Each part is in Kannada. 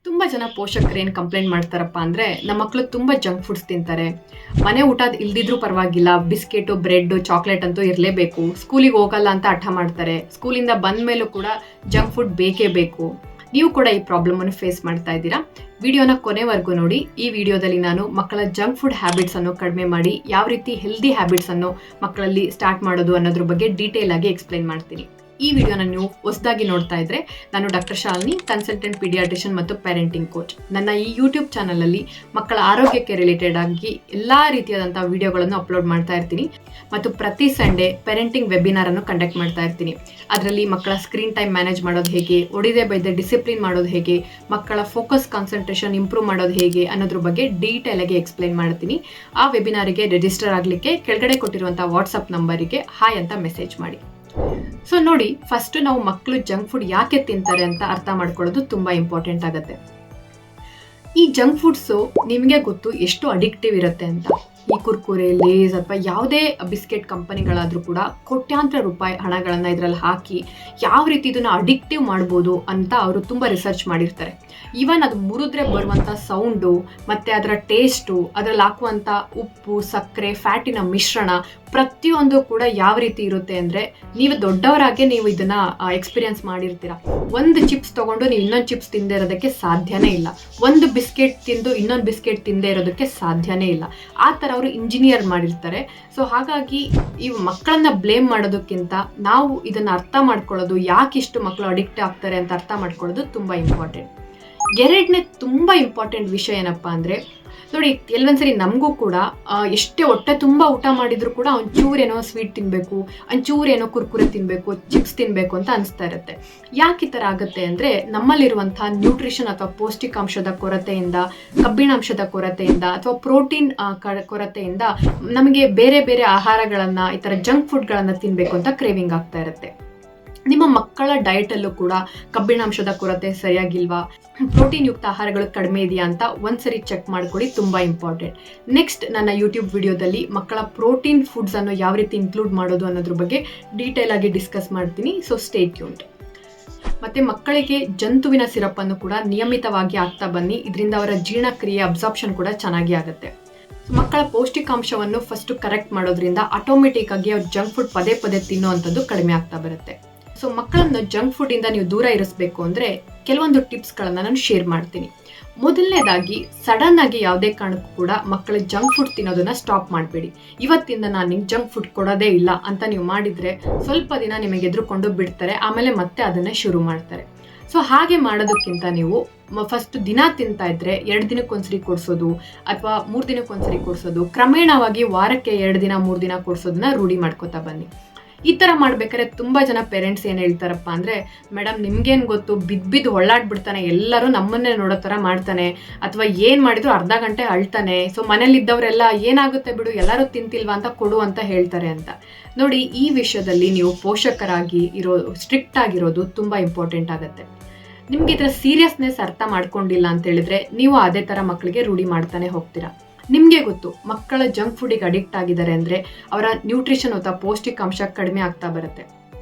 ತುಂಬ ಜನ ಪೋಷಕರು ಏನು ಕಂಪ್ಲೇಂಟ್ ಮಾಡ್ತಾರಪ್ಪ ಅಂದರೆ ನಮ್ಮ ಮಕ್ಕಳು ತುಂಬ ಜಂಕ್ ಫುಡ್ಸ್ ತಿಂತಾರೆ. ಮನೆ ಊಟ ಇಲ್ದಿದ್ರೂ ಪರವಾಗಿಲ್ಲ, ಬಿಸ್ಕೆಟು ಬ್ರೆಡ್ಡು ಚಾಕ್ಲೇಟ್ ಅಂತೂ ಇರಲೇಬೇಕು. ಸ್ಕೂಲಿಗೆ ಹೋಗಲ್ಲ ಅಂತ ಹಠ ಮಾಡ್ತಾರೆ. ಸ್ಕೂಲಿಂದ ಬಂದ ಮೇಲೂ ಕೂಡ ಜಂಕ್ ಫುಡ್ ಬೇಕೇ ಬೇಕು. ನೀವು ಕೂಡ ಈ ಪ್ರಾಬ್ಲಮನ್ನು ಫೇಸ್ ಮಾಡ್ತಾ ಇದ್ದೀರಾ. ವಿಡಿಯೋನ ಕೊನೆವರೆಗೂ ನೋಡಿ. ಈ ವಿಡಿಯೋದಲ್ಲಿ ನಾನು ಮಕ್ಕಳ ಜಂಕ್ ಫುಡ್ ಹ್ಯಾಬಿಟ್ಸನ್ನು ಕಡಿಮೆ ಮಾಡಿ ಯಾವ ರೀತಿ ಹೆಲ್ದಿ ಹ್ಯಾಬಿಟ್ಸನ್ನು ಮಕ್ಕಳಲ್ಲಿ ಸ್ಟಾರ್ಟ್ ಮಾಡೋದು ಅನ್ನೋದ್ರ ಬಗ್ಗೆ ಡೀಟೇಲ್ ಆಗಿ ಎಕ್ಸ್ಪ್ಲೈನ್ ಮಾಡ್ತೀನಿ. ಈ ವಿಡಿಯೋನ ನೀವು ಹೊಸದಾಗಿ ನೋಡ್ತಾ ಇದ್ರೆ, ನಾನು ಡಾಕ್ಟರ್ ಶಾಲಿನಿ, ಕನ್ಸಲ್ಟೆಂಟ್ ಪೀಡಿಯಾಟ್ರಿಷಿಯನ್ ಮತ್ತು ಪೇರೆಂಟಿಂಗ್ ಕೋಚ್. ನನ್ನ ಈ ಯೂಟ್ಯೂಬ್ ಚಾನಲಲ್ಲಿ ಮಕ್ಕಳ ಆರೋಗ್ಯಕ್ಕೆ ರಿಲೇಟೆಡ್ ಆಗಿ ಎಲ್ಲ ರೀತಿಯಾದಂಥ ವಿಡಿಯೋಗಳನ್ನು ಅಪ್ಲೋಡ್ ಮಾಡ್ತಾ ಇರ್ತೀನಿ ಮತ್ತು ಪ್ರತಿ ಸಂಡೇ ಪೇರೆಂಟಿಂಗ್ ವೆಬಿನಾರ್ ಅನ್ನು ಕಂಡಕ್ಟ್ ಮಾಡ್ತಾ ಇರ್ತೀನಿ. ಅದರಲ್ಲಿ ಮಕ್ಕಳ ಸ್ಕ್ರೀನ್ ಟೈಮ್ ಮ್ಯಾನೇಜ್ ಮಾಡೋದು ಹೇಗೆ, ಒಡಿದೆ ಬೈದೆ ಡಿಸಿಪ್ಲಿನ್ ಮಾಡೋದು ಹೇಗೆ, ಮಕ್ಕಳ ಫೋಕಸ್ ಕಾನ್ಸಂಟ್ರೇಷನ್ ಇಂಪ್ರೂವ್ ಮಾಡೋದು ಹೇಗೆ ಅನ್ನೋದ್ರ ಬಗ್ಗೆ ಡೀಟೇಲ್ ಆಗಿ ಎಕ್ಸ್ಪ್ಲೈನ್ ಮಾಡ್ತೀನಿ. ಆ ವೆಬಿನಾರಿಗೆ ರಿಜಿಸ್ಟರ್ ಆಗಲಿಕ್ಕೆ ಕೆಳಗಡೆ ಕೊಟ್ಟಿರುವಂಥ ವಾಟ್ಸಪ್ ನಂಬರಿಗೆ ಹಾಯ್ ಅಂತ ಮೆಸೇಜ್ ಮಾಡಿ. ಸೊ ನೋಡಿ, ಫಸ್ಟ್ ನಾವು ಮಕ್ಕಳು ಜಂಕ್ ಫುಡ್ ಯಾಕೆ ತಿಂತಾರೆ ಅಂತ ಅರ್ಥ ಮಾಡ್ಕೊಳ್ಳೋದು ತುಂಬ ಇಂಪಾರ್ಟೆಂಟ್ ಆಗುತ್ತೆ. ಈ ಜಂಕ್ ಫುಡ್ಸು ನಿಮಗೆ ಗೊತ್ತು ಎಷ್ಟು ಅಡಿಕ್ಟಿವ್ ಇರುತ್ತೆ ಅಂತ. ಈ ಕುರ್ಕುರೆ, ಲೇಸ್ ಅಥವಾ ಯಾವುದೇ ಬಿಸ್ಕೆಟ್ ಕಂಪನಿಗಳಾದರೂ ಕೂಡ ಕೋಟ್ಯಾಂತರ ರೂಪಾಯಿ ಹಣಗಳನ್ನು ಇದರಲ್ಲಿ ಹಾಕಿ ಯಾವ ರೀತಿ ಇದನ್ನು ಅಡಿಕ್ಟಿವ್ ಮಾಡ್ಬೋದು ಅಂತ ಅವರು ತುಂಬ ರಿಸರ್ಚ್ ಮಾಡಿರ್ತಾರೆ. ಈವನ್ ಅದು ಮುರಿದ್ರೆ ಬರುವಂಥ ಸೌಂಡು ಮತ್ತು ಅದರ ಟೇಸ್ಟು, ಅದರಲ್ಲಿ ಹಾಕುವಂಥ ಉಪ್ಪು, ಸಕ್ಕರೆ, ಫ್ಯಾಟಿನ ಮಿಶ್ರಣ ಪ್ರತಿಯೊಂದು ಕೂಡ ಯಾವ ರೀತಿ ಇರುತ್ತೆ ಅಂದರೆ, ನೀವು ದೊಡ್ಡವರಾಗೆ ನೀವು ಇದನ್ನು ಎಕ್ಸ್ಪೀರಿಯನ್ಸ್ ಮಾಡಿರ್ತೀರ. ಒಂದು ಚಿಪ್ಸ್ ತೊಗೊಂಡು ನೀವು ಇನ್ನೊಂದು ಚಿಪ್ಸ್ ತಿಂದೇ ಇರೋದಕ್ಕೆ ಸಾಧ್ಯನೇ ಇಲ್ಲ. ಒಂದು ಬಿಸ್ಕೆಟ್ ತಿಂದು ಇನ್ನೊಂದು ಬಿಸ್ಕೆಟ್ ತಿಂದೇ ಇರೋದಕ್ಕೆ ಸಾಧ್ಯನೇ ಇಲ್ಲ. ಆ ಥರ ಅವರು ಇಂಜಿನಿಯರ್ ಮಾಡಿರ್ತಾರೆ. ಸೊ ಹಾಗಾಗಿ ಈ ಮಕ್ಕಳನ್ನ ಬ್ಲೇಮ್ ಮಾಡೋದಕ್ಕಿಂತ ನಾವು ಇದನ್ನು ಅರ್ಥ ಮಾಡ್ಕೊಳ್ಳೋದು, ಯಾಕಿಷ್ಟು ಮಕ್ಕಳು ಅಡಿಕ್ಟ್ ಆಗ್ತಾರೆ ಅಂತ ಅರ್ಥ ಮಾಡ್ಕೊಳ್ಳೋದು ತುಂಬ ಇಂಪಾರ್ಟೆಂಟ್. ಎರಡನೇ ತುಂಬ ಇಂಪಾರ್ಟೆಂಟ್ ವಿಷಯ ಏನಪ್ಪ ಅಂದರೆ, ನೋಡಿ, ಕೆಲವೊಂದ್ಸರಿ ನಮಗೂ ಕೂಡ ಎಷ್ಟೇ ಹೊಟ್ಟೆ ತುಂಬ ಊಟ ಮಾಡಿದರೂ ಕೂಡ ಒಂಚೂರೇನೋ ಸ್ವೀಟ್ ತಿನ್ನಬೇಕು, ಒಂಚೂರೇನೋ ಕುರ್ಕುರೆ ತಿನ್ನಬೇಕು, ಚಿಪ್ಸ್ ತಿನ್ನಬೇಕು ಅಂತ ಅನಿಸ್ತಾ ಇರುತ್ತೆ. ಯಾಕೆ ಈ ಥರ ಆಗುತ್ತೆ ಅಂದರೆ, ನಮ್ಮಲ್ಲಿರುವಂಥ ನ್ಯೂಟ್ರಿಷನ್ ಅಥವಾ ಪೌಷ್ಟಿಕಾಂಶದ ಕೊರತೆಯಿಂದ, ಕಬ್ಬಿಣಾಂಶದ ಕೊರತೆಯಿಂದ ಅಥವಾ ಪ್ರೋಟೀನ್ ಕೊರತೆಯಿಂದ ನಮಗೆ ಬೇರೆ ಬೇರೆ ಆಹಾರಗಳನ್ನು, ಈ ಥರ ಜಂಕ್ ಫುಡ್ಗಳನ್ನು ತಿನ್ನಬೇಕು ಅಂತ ಕ್ರೇವಿಂಗ್ ಆಗ್ತಾ ಇರುತ್ತೆ. ನಿಮ್ಮ ಮಕ್ಕಳ ಡಯಟಲ್ಲೂ ಕೂಡ ಕಬ್ಬಿಣಾಂಶದ ಕೊರತೆ ಸರಿಯಾಗಿಲ್ವಾ, ಪ್ರೋಟೀನ್ ಯುಕ್ತ ಆಹಾರಗಳು ಕಡಿಮೆ ಇದೆಯಾ ಅಂತ ಒಂದ್ಸರಿ ಚೆಕ್ ಮಾಡ್ಕೊಳ್ಳಿ, ತುಂಬ ಇಂಪಾರ್ಟೆಂಟ್. ನೆಕ್ಸ್ಟ್ ನನ್ನ ಯೂಟ್ಯೂಬ್ ವಿಡಿಯೋದಲ್ಲಿ ಮಕ್ಕಳ ಪ್ರೋಟೀನ್ ಫುಡ್ಸನ್ನು ಯಾವ ರೀತಿ ಇನ್ಕ್ಲೂಡ್ ಮಾಡೋದು ಅನ್ನೋದ್ರ ಬಗ್ಗೆ ಡೀಟೇಲ್ ಆಗಿ ಡಿಸ್ಕಸ್ ಮಾಡ್ತೀನಿ. So stay tuned. ಮತ್ತು ಮಕ್ಕಳಿಗೆ ಜಂತುವಿನ ಸಿರಪ್ಪನ್ನು ಕೂಡ ನಿಯಮಿತವಾಗಿ ಆಗ್ತಾ ಬನ್ನಿ. ಇದರಿಂದ ಅವರ ಜೀರ್ಣಕ್ರಿಯೆ, ಅಬ್ಸಾರ್ಪ್ಷನ್ ಕೂಡ ಚೆನ್ನಾಗಿ ಆಗುತ್ತೆ. ಮಕ್ಕಳ ಪೌಷ್ಟಿಕಾಂಶವನ್ನು ಫಸ್ಟು ಕರೆಕ್ಟ್ ಮಾಡೋದ್ರಿಂದ ಆಟೋಮೆಟಿಕ್ ಆಗಿ ಅವ್ರು ಜಂಕ್ ಫುಡ್ ಪದೇ ಪದೇ ತಿನ್ನೋವಂಥದ್ದು ಕಡಿಮೆ ಆಗ್ತಾ ಬರುತ್ತೆ. ಸೊ ಮಕ್ಕಳನ್ನು ಜಂಕ್ ಫುಡ್ಡಿಂದ ನೀವು ದೂರ ಇರಿಸಬೇಕು ಅಂದರೆ ಕೆಲವೊಂದು ಟಿಪ್ಸ್ಗಳನ್ನು ನಾನು ಶೇರ್ ಮಾಡ್ತೀನಿ. ಮೊದಲನೇದಾಗಿ, ಸಡನ್ ಆಗಿ ಯಾವುದೇ ಕಾರಣಕ್ಕೂ ಕೂಡ ಮಕ್ಕಳು ಜಂಕ್ ಫುಡ್ ತಿನ್ನೋದನ್ನ ಸ್ಟಾಪ್ ಮಾಡಬೇಡಿ. ಇವತ್ತಿಂದ ನಾನು ನಿಮ್ಗೆ ಜಂಕ್ ಫುಡ್ ಕೊಡೋದೇ ಇಲ್ಲ ಅಂತ ನೀವು ಮಾಡಿದರೆ ಸ್ವಲ್ಪ ದಿನ ನಿಮಗೆ ಎದುರುಕೊಂಡು ಬಿಡ್ತಾರೆ, ಆಮೇಲೆ ಮತ್ತೆ ಅದನ್ನೇ ಶುರು ಮಾಡ್ತಾರೆ. ಸೊ ಹಾಗೆ ಮಾಡೋದಕ್ಕಿಂತ ನೀವು ಫಸ್ಟ್ ದಿನ ತಿಂತಾ ಇದ್ರೆ 2 ದಿನಕ್ಕೊಂದ್ಸರಿ ಕೊಡಿಸೋದು ಅಥವಾ 3 ದಿನಕ್ಕೊಂದ್ಸರಿ ಕೊಡಿಸೋದು, ಕ್ರಮೇಣವಾಗಿ ವಾರಕ್ಕೆ 2 ದಿನ 3 ದಿನ ಕೊಡಿಸೋದನ್ನ ರೂಢಿ ಮಾಡ್ಕೋತಾ ಬನ್ನಿ. ಈ ಥರ ಮಾಡ್ಬೇಕಾದ್ರೆ ತುಂಬ ಜನ ಪೇರೆಂಟ್ಸ್ ಏನು ಹೇಳ್ತಾರಪ್ಪ ಅಂದರೆ, ಮೇಡಮ್ ನಿಮ್ಗೇನು ಗೊತ್ತು, ಬಿದ್ದು ಹೊಳ್ಳಾಡ್ಬಿಡ್ತಾನೆ, ಎಲ್ಲರೂ ನಮ್ಮನ್ನೇ ನೋಡೋ ಥರ ಮಾಡ್ತಾನೆ, ಅಥವಾ ಏನು ಮಾಡಿದ್ರು ಅರ್ಧ ಗಂಟೆ ಅಳ್ತಾನೆ, ಸೊ ಮನೇಲಿದ್ದವರೆಲ್ಲ ಏನಾಗುತ್ತೆ ಬಿಡು, ಎಲ್ಲರೂ ತಿಂತಿಲ್ವಾ ಅಂತ ಕೊಡು ಅಂತ ಹೇಳ್ತಾರೆ ಅಂತ. ನೋಡಿ, ಈ ವಿಷಯದಲ್ಲಿ ನೀವು ಪೋಷಕರಾಗಿ ಸ್ಟ್ರಿಕ್ಟ್ ಆಗಿರೋದು ತುಂಬ ಇಂಪಾರ್ಟೆಂಟ್ ಆಗುತ್ತೆ. ನಿಮ್ಗೆ ಇದರ ಸೀರಿಯಸ್ನೆಸ್ ಅರ್ಥ ಮಾಡ್ಕೊಂಡಿಲ್ಲ ಅಂತ ಹೇಳಿದ್ರೆ ನೀವು ಅದೇ ಥರ ಮಕ್ಕಳಿಗೆ ರೂಢಿ ಮಾಡ್ತಾನೆ ಹೋಗ್ತೀರಾ. ನಿಮಗೆ ಗೊತ್ತು, ಮಕ್ಕಳ ಜಂಕ್ ಫುಡ್ಡಿಗೆ ಅಡಿಕ್ಟ್ ಆಗಿದ್ದಾರೆ ಅಂದರೆ ಅವರ ನ್ಯೂಟ್ರಿಷನ್ ಅಥವಾ ಪೌಷ್ಟಿಕಾಂಶ ಕಡಿಮೆ ಆಗ್ತಾ ಬರುತ್ತೆ.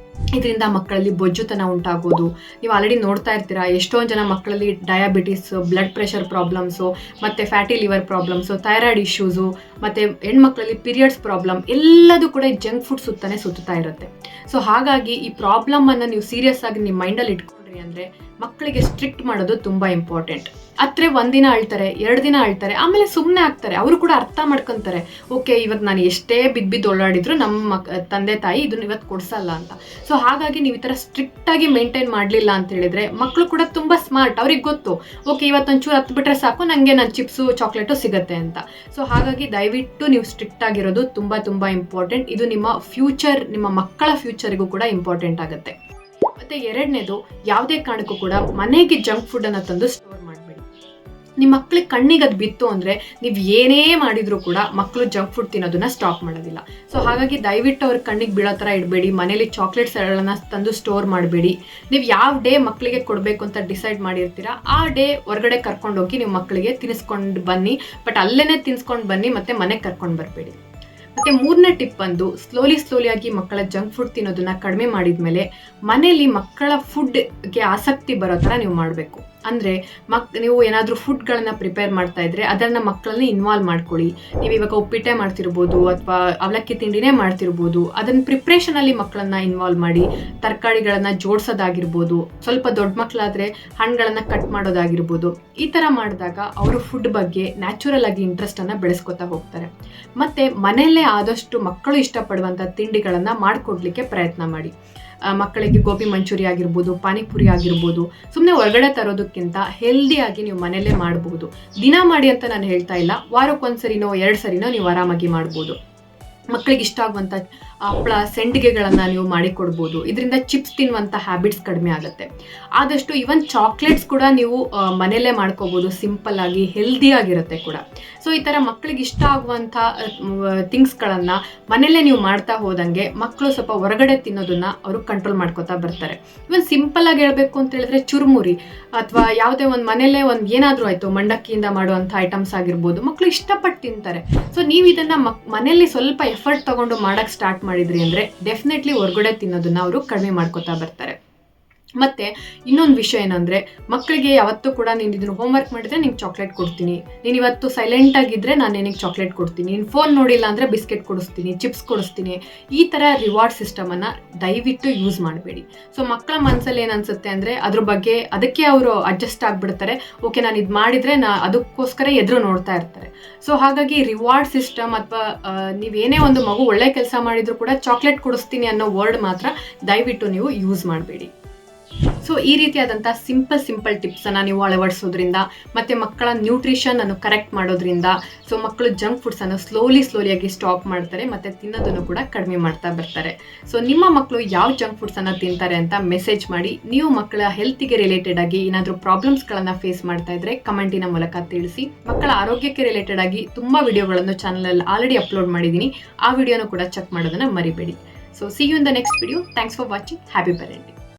ಇದರಿಂದ ಮಕ್ಕಳಲ್ಲಿ ಬೊಜ್ಜುತನ ಉಂಟಾಗೋದು ನೀವು ಆಲ್ರೆಡಿ ನೋಡ್ತಾ ಇರ್ತೀರಾ. ಎಷ್ಟೊಂದು ಜನ ಮಕ್ಕಳಲ್ಲಿ ಡಯಾಬಿಟಿಸು, ಬ್ಲಡ್ ಪ್ರೆಷರ್ ಪ್ರಾಬ್ಲಮ್ಸು, ಮತ್ತು fatty liver problems, thyroid issues, ಮತ್ತು ಹೆಣ್ಮಕ್ಳಲ್ಲಿ ಪೀರಿಯಡ್ಸ್ ಪ್ರಾಬ್ಲಮ್ ಎಲ್ಲದೂ ಕೂಡ ಜಂಕ್ ಫುಡ್ ಸುತ್ತಾ ಇರುತ್ತೆ. ಸೊ ಹಾಗಾಗಿ ಈ ಪ್ರಾಬ್ಲಮನ್ನು ನೀವು ಸೀರಿಯಸ್ ಆಗಿ ನಿಮ್ಮ ಮೈಂಡಲ್ಲಿ ಇಟ್ಕೊಂಡ್ರಿ ಅಂದರೆ ಮಕ್ಕಳಿಗೆ ಸ್ಟ್ರಿಕ್ಟ್ ಮಾಡೋದು ತುಂಬ ಇಂಪಾರ್ಟೆಂಟ್. ಅತ್ರೆ 1 ದಿನ ಅಳ್ತಾರೆ, 2 ದಿನ ಅಳ್ತಾರೆ, ಆಮೇಲೆ ಸುಮ್ಮನೆ ಆಗ್ತಾರೆ. ಅವರು ಕೂಡ ಅರ್ಥ ಮಾಡ್ಕೊತಾರೆ, ಓಕೆ ಇವಾಗ ನಾನು ಎಷ್ಟೇ ಬಿದ್ದು ಓಡಾಡಿದ್ರು ನಮ್ಮ ತಂದೆ ತಾಯಿ ಇದನ್ನು ಇವತ್ತು ಕೊಡಿಸಲ್ಲ ಅಂತ. ಸೊ ಹಾಗಾಗಿ ನೀವು ಈ ಥರ ಸ್ಟ್ರಿಕ್ಟಾಗಿ ಮೇಂಟೈನ್ ಮಾಡಲಿಲ್ಲ ಅಂತ ಹೇಳಿದ್ರೆ ಮಕ್ಕಳು ಕೂಡ ತುಂಬ ಸ್ಮಾರ್ಟ್. ಅವ್ರಿಗೆ ಗೊತ್ತು, ಓಕೆ ಇವತ್ತೊಂಚೂರು ಹತ್ತು ಬಿಟ್ರೆ ಸಾಕು, ನನಗೆ ನನ್ನ ಚಿಪ್ಸು ಚಾಕ್ಲೇಟು ಸಿಗುತ್ತೆ ಅಂತ. ಸೊ ಹಾಗಾಗಿ ದಯವಿಟ್ಟು ನೀವು ಸ್ಟ್ರಿಕ್ಟ್ ಆಗಿರೋದು ತುಂಬ ತುಂಬ ಇಂಪಾರ್ಟೆಂಟ್. ಇದು ನಿಮ್ಮ ಫ್ಯೂಚರ್, ನಿಮ್ಮ ಮಕ್ಕಳ ಫ್ಯೂಚರಿಗೂ ಕೂಡ ಇಂಪಾರ್ಟೆಂಟ್ ಆಗುತ್ತೆ. ಮತ್ತು ಎರಡನೇದು, ಯಾವುದೇ ಕಾರಣಕ್ಕೂ ಕೂಡ ಮನೆಗೆ ಜಂಕ್ ಫುಡ್ಡನ್ನು ತಂದು ಸ್ಟೋರ್ ಮಾಡಬೇಡಿ. ನಿಮ್ಮ ಮಕ್ಕಳಿಗೆ ಕಣ್ಣಿಗೆ ಅದು ಬಿತ್ತು ಅಂದರೆ ನೀವು ಏನೇ ಮಾಡಿದರೂ ಕೂಡ ಮಕ್ಕಳು ಜಂಕ್ ಫುಡ್ ತಿನ್ನೋದನ್ನ ಸ್ಟಾಪ್ ಮಾಡೋದಿಲ್ಲ. ಸೊ ಹಾಗಾಗಿ ದಯವಿಟ್ಟು ಅವ್ರ ಕಣ್ಣಿಗೆ ಬೀಳೋ ಥರ ಇಡಬೇಡಿ. ಮನೇಲಿ ಚಾಕ್ಲೇಟ್ಸ್ಗಳನ್ನು ತಂದು ಸ್ಟೋರ್ ಮಾಡಬೇಡಿ. ನೀವು ಯಾವ ಡೇ ಮಕ್ಕಳಿಗೆ ಕೊಡಬೇಕು ಅಂತ ಡಿಸೈಡ್ ಮಾಡಿರ್ತೀರಾ ಆ ಡೇ ಹೊರಗಡೆ ಕರ್ಕೊಂಡೋಗಿ ನೀವು ಮಕ್ಕಳಿಗೆ ತಿನ್ನಿಸ್ಕೊಂಡು ಬನ್ನಿ. ಬಟ್ ಅಲ್ಲೇ ತಿನ್ನಿಸ್ಕೊಂಡು ಬನ್ನಿ, ಮತ್ತು ಮನೆಗೆ ಕರ್ಕೊಂಡು ಬರಬೇಡಿ. ಮತ್ತು 3ನೇ ಟಿಪ್ ಬಂದು, ಸ್ಲೋಲಿಯಾಗಿ ಮಕ್ಕಳ ಜಂಕ್ ಫುಡ್ ತಿನ್ನೋದನ್ನ ಕಡಿಮೆ ಮಾಡಿದ ಮೇಲೆ ಮನೇಲಿ ಮಕ್ಕಳ ಫುಡ್ಗೆ ಆಸಕ್ತಿ ಬರೋ ಥರ ನೀವು ಮಾಡಬೇಕು. ಅಂದರೆ ನೀವು ಏನಾದರೂ ಫುಡ್ಗಳನ್ನು ಪ್ರಿಪೇರ್ ಮಾಡ್ತಾ ಇದ್ರೆ ಅದನ್ನು ಮಕ್ಕಳನ್ನ ಇನ್ವಾಲ್ವ್ ಮಾಡ್ಕೊಳ್ಳಿ. ನೀವು ಇವಾಗ ಉಪ್ಪಿಟ್ಟೆ ಮಾಡ್ತಿರ್ಬೋದು ಅಥವಾ ಅವಲಕ್ಕಿ ತಿಂಡಿನೇ ಮಾಡ್ತಿರ್ಬೋದು, ಅದನ್ನು ಪ್ರಿಪ್ರೇಷನಲ್ಲಿ ಮಕ್ಕಳನ್ನ ಇನ್ವಾಲ್ವ್ ಮಾಡಿ ತರಕಾರಿಗಳನ್ನು ಜೋಡಿಸೋದಾಗಿರ್ಬೋದು, ಸ್ವಲ್ಪ ದೊಡ್ಡ ಮಕ್ಕಳಾದರೆ ಹಣ್ಣುಗಳನ್ನು ಕಟ್ ಮಾಡೋದಾಗಿರ್ಬೋದು. ಈ ಥರ ಮಾಡಿದಾಗ ಅವರು ಫುಡ್ ಬಗ್ಗೆ ನ್ಯಾಚುರಲ್ ಆಗಿ ಇಂಟ್ರೆಸ್ಟನ್ನು ಬೆಳೆಸ್ಕೊತಾ ಹೋಗ್ತಾರೆ. ಮತ್ತು ಮನೆಯಲ್ಲೇ ಆದಷ್ಟು ಮಕ್ಕಳು ಇಷ್ಟಪಡುವಂಥ ತಿಂಡಿಗಳನ್ನು ಮಾಡಿಕೊಡ್ಲಿಕ್ಕೆ ಪ್ರಯತ್ನ ಮಾಡಿ. ಮಕ್ಕಳಿಗೆ ಗೋಬಿ ಮಂಚೂರಿ ಆಗಿರ್ಬೋದು, ಪಾನಿಪುರಿ ಆಗಿರ್ಬೋದು, ಸುಮ್ಮನೆ ಹೊರಗಡೆ ತರೋದಕ್ಕಿಂತ ಹೆಲ್ದಿಯಾಗಿ ನೀವು ಮನೆಯಲ್ಲೇ ಮಾಡ್ಬೋದು. ದಿನ ಮಾಡಿ ಅಂತ ನಾನು ಹೇಳ್ತಾ ಇಲ್ಲ, ವಾರಕ್ಕೊಂದ್ಸರಿನೋ 2 ಸರಿನೋ ನೀವು ಆರಾಮಾಗಿ ಮಾಡ್ಬೋದು. ಮಕ್ಕಳಿಗೆ ಇಷ್ಟ ಆಗುವಂಥ ಹಪ್ಪಳ ಸಂಡಿಗೆಗಳನ್ನು ನೀವು ಮಾಡಿಕೊಡ್ಬೋದು. ಇದರಿಂದ ಚಿಪ್ಸ್ ತಿನ್ನುವಂಥ ಹ್ಯಾಬಿಟ್ಸ್ ಕಡಿಮೆ ಆಗುತ್ತೆ. ಆದಷ್ಟು ಈವನ್ ಚಾಕ್ಲೇಟ್ಸ್ ಕೂಡ ನೀವು ಮನೆಯಲ್ಲೇ ಮಾಡ್ಕೋಬೋದು, ಸಿಂಪಲ್ಲಾಗಿ ಹೆಲ್ದಿಯಾಗಿರುತ್ತೆ ಕೂಡ. ಸೊ ಈ ಥರ ಮಕ್ಕಳಿಗೆ ಇಷ್ಟ ಆಗುವಂಥ ಥಿಂಗ್ಸ್ಗಳನ್ನು ಮನೆಯಲ್ಲೇ ನೀವು ಮಾಡ್ತಾ ಹೋದಂಗೆ ಮಕ್ಕಳು ಸ್ವಲ್ಪ ಹೊರಗಡೆ ತಿನ್ನೋದನ್ನು ಅವರು ಕಂಟ್ರೋಲ್ ಮಾಡ್ಕೋತಾ ಬರ್ತಾರೆ. ಇವನ್ ಸಿಂಪಲ್ಲಾಗಿ ಹೇಳಬೇಕು ಅಂತ ಹೇಳಿದ್ರೆ ಚುರುಮುರಿ ಅಥವಾ ಯಾವುದೇ ಒಂದು ಮನೆಯಲ್ಲೇ ಒಂದು ಏನಾದರೂ ಆಯಿತು ಮಂಡಕ್ಕಿಯಿಂದ ಮಾಡುವಂಥ ಐಟಮ್ಸ್ ಆಗಿರ್ಬೋದು, ಮಕ್ಕಳು ಇಷ್ಟಪಟ್ಟು ತಿಂತಾರೆ. ಸೊ ನೀವು ಇದನ್ನು ಮನೆಯಲ್ಲಿ ಸ್ವಲ್ಪ ಎಫರ್ಟ್ ತೊಗೊಂಡು ಮಾಡೋಕ್ಕೆ ಸ್ಟಾರ್ಟ್ ಮಾಡಿದ್ರಿ ಅಂದರೆ ಡೆಫಿನೆಟ್ಲಿ ಹೊರಗಡೆ ತಿನ್ನೋದನ್ನು ಅವರು ಕಡಿಮೆ ಮಾಡ್ಕೋತಾ ಬರ್ತಾರೆ. ಮತ್ತು ಇನ್ನೊಂದು ವಿಷಯ ಏನಂದರೆ, ಮಕ್ಕಳಿಗೆ ಯಾವತ್ತೂ ಕೂಡ ನೀನು ಇದನ್ನು ಹೋಮ್ವರ್ಕ್ ಮಾಡಿದರೆ ನಿಂಗೆ ಚಾಕ್ಲೇಟ್ ಕೊಡ್ತೀನಿ, ನೀನು ಇವತ್ತು ಸೈಲೆಂಟಾಗಿದ್ದರೆ ನಾನು ನಿನಗೆ ಚಾಕ್ಲೇಟ್ ಕೊಡ್ತೀನಿ, ನೀನು ಫೋನ್ ನೋಡಿಲ್ಲ ಅಂದರೆ ಬಿಸ್ಕೆಟ್ ಕೊಡಿಸ್ತೀನಿ, ಚಿಪ್ಸ್ ಕೊಡಿಸ್ತೀನಿ, ಈ ಥರ ರಿವಾರ್ಡ್ ಸಿಸ್ಟಮನ್ನು ದಯವಿಟ್ಟು ಯೂಸ್ ಮಾಡಬೇಡಿ. ಸೊ ಮಕ್ಕಳ ಮನಸ್ಸಲ್ಲಿ ಏನು ಅನಿಸುತ್ತೆ ಅಂದರೆ ಅದ್ರ ಬಗ್ಗೆ ಅದಕ್ಕೆ ಅವರು ಅಡ್ಜಸ್ಟ್ ಆಗಿಬಿಡ್ತಾರೆ. ಓಕೆ, ನಾನು ಇದು ಮಾಡಿದರೆ ಅದಕ್ಕೋಸ್ಕರ ಎದುರು ನೋಡ್ತಾ ಇರ್ತಾರೆ. ಸೊ ಹಾಗಾಗಿ ರಿವಾರ್ಡ್ ಸಿಸ್ಟಮ್ ಅಥವಾ ನೀವೇನೇ ಒಂದು ಮಗು ಒಳ್ಳೆ ಕೆಲಸ ಮಾಡಿದರೂ ಕೂಡ ಚಾಕ್ಲೇಟ್ ಕೊಡಿಸ್ತೀನಿ ಅನ್ನೋ ವರ್ಡ್ ಮಾತ್ರ ದಯವಿಟ್ಟು ನೀವು ಯೂಸ್ ಮಾಡಬೇಡಿ. ಸೊ ಈ ರೀತಿಯಾದಂಥ ಸಿಂಪಲ್ ಟಿಪ್ಸನ್ನು ನೀವು ಅಳವಡಿಸೋದ್ರಿಂದ ಮತ್ತು ಮಕ್ಕಳ ನ್ಯೂಟ್ರಿಷನ್ ಅನ್ನು ಕರೆಕ್ಟ್ ಮಾಡೋದ್ರಿಂದ ಸೊ ಮಕ್ಕಳು ಜಂಕ್ ಫುಡ್ಸನ್ನು ಸ್ಲೋಲಿಯಾಗಿ ಸ್ಟಾಪ್ ಮಾಡ್ತಾರೆ ಮತ್ತು ತಿನ್ನೋದನ್ನು ಕೂಡ ಕಡಿಮೆ ಮಾಡ್ತಾ ಬರ್ತಾರೆ. ಸೊ ನಿಮ್ಮ ಮಕ್ಕಳು ಯಾವ ಜಂಕ್ ಫುಡ್ಸನ್ನು ತಿಂತಾರೆ ಅಂತ ಮೆಸೇಜ್ ಮಾಡಿ. ನೀವು ಮಕ್ಕಳ ಹೆಲ್ತಿಗೆ ರಿಲೇಟೆಡ್ ಆಗಿ ಏನಾದರೂ ಪ್ರಾಬ್ಲಮ್ಸ್ಗಳನ್ನು ಫೇಸ್ ಮಾಡ್ತಾ ಇದ್ರೆ ಕಮೆಂಟಿನ ಮೂಲಕ ತಿಳಿಸಿ. ಮಕ್ಕಳ ಆರೋಗ್ಯಕ್ಕೆ ರಿಲೇಟೆಡ್ ಆಗಿ ತುಂಬ ವಿಡಿಯೋಗಳನ್ನು ಚಾನಲಲ್ಲಿ ಆಲ್ರೆಡಿ ಅಪ್ಲೋಡ್ ಮಾಡಿದ್ದೀನಿ, ಆ ವಿಡಿಯೋನ ಕೂಡ ಚೆಕ್ ಮಾಡೋದನ್ನು ಮರಿಬೇಡಿ. So see you in the next video. Thanks for watching. Happy parenting.